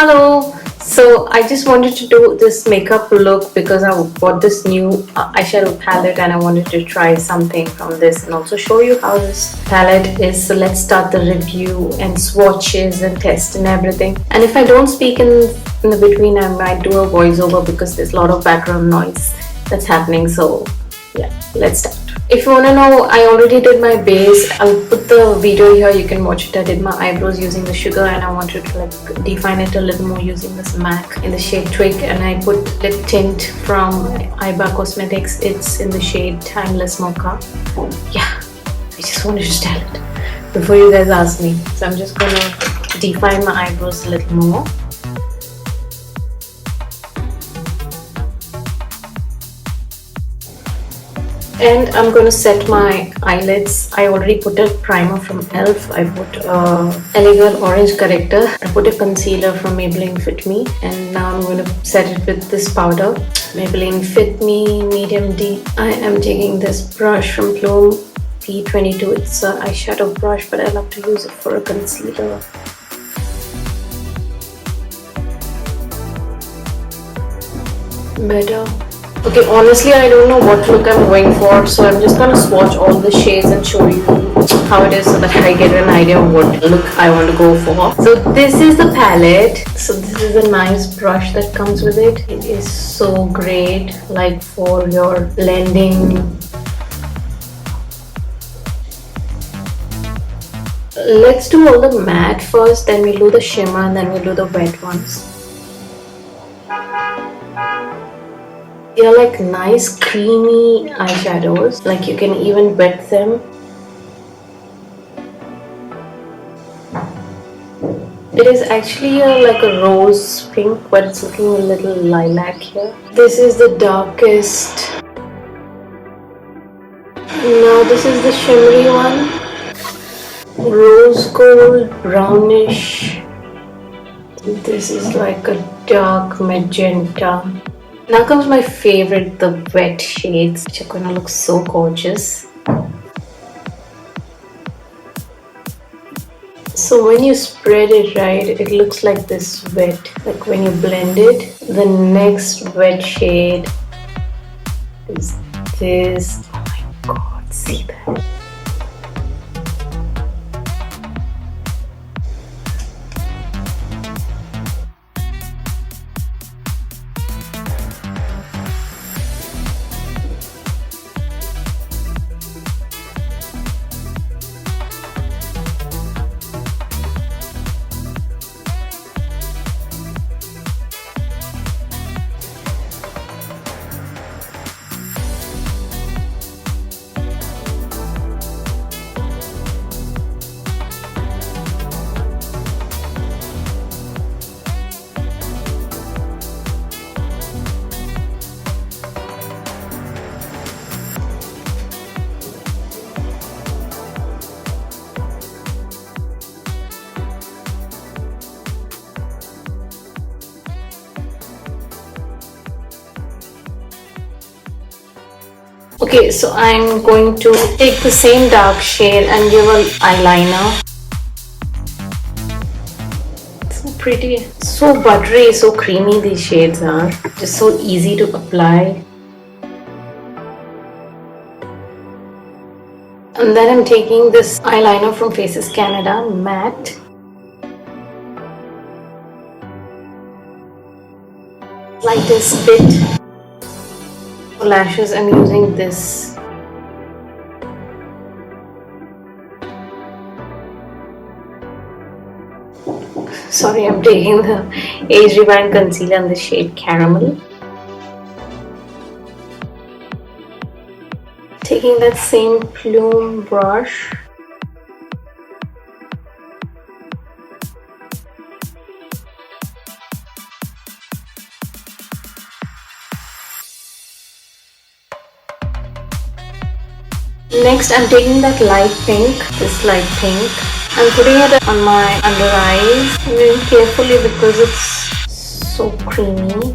Hello! So I just wanted to do this makeup look because I bought this new eyeshadow palette and I wanted to try something from this and also show you how this palette is. So let's start the review and swatches and test and everything. And if I don't speak in the between, I might do a voiceover because there's a lot of background noise that's happening. So yeah, let's start. If you want to know, I already did my base. I'll put the video here, you can watch it. I did my eyebrows using the sugar and I wanted to like define it a little more using this M.A.C in the shade Twig, and I put lip tint from Eyeshadow Cosmetics. It's in the shade Timeless Mocha. Yeah, I just wanted to tell it before you guys ask me. So I'm just gonna define my eyebrows a little more. And I'm going to set my eyelids. I already put a primer from e.l.f. I put Elegant Orange Corrector. I put a concealer from Maybelline Fit Me. And now I'm going to set it with this powder. Maybelline Fit Me Medium Deep. I am taking this brush from Plume P22. It's an eyeshadow brush, but I love to use it for a concealer. Better. Okay, honestly, I don't know what look I'm going for, so I'm just gonna swatch all the shades and show you how it is so that I get an idea of what look I want to go for. So this is the palette. So this is a nice brush that comes with it. It is so great, like for your blending. Let's do all the matte first, then we'll do the shimmer, and then we'll do the wet ones. They're like nice creamy eyeshadows, like you can even wet them. It is actually like a rose pink, but it's looking a little lilac here. This is the darkest. Now this is the shimmery one. Rose gold, brownish. This is like a dark magenta. Now comes my favorite, the wet shades, which are going to look so gorgeous. So when you spread it right, it looks like this wet. Like when you blend it, the next wet shade is this. Oh my god, see that? Okay, so I'm going to take the same dark shade and give an eyeliner. So pretty, so buttery, so creamy these shades are. Just so easy to apply. And then I'm taking this eyeliner from Faces Canada, matte. Like this bit. Lashes, I'm using this. Sorry, I'm taking the Age Rewind Concealer in the shade Caramel. Taking that same Plume brush. Next, I'm taking that light pink, this light pink. I'm putting it on my under eyes very carefully because it's so creamy.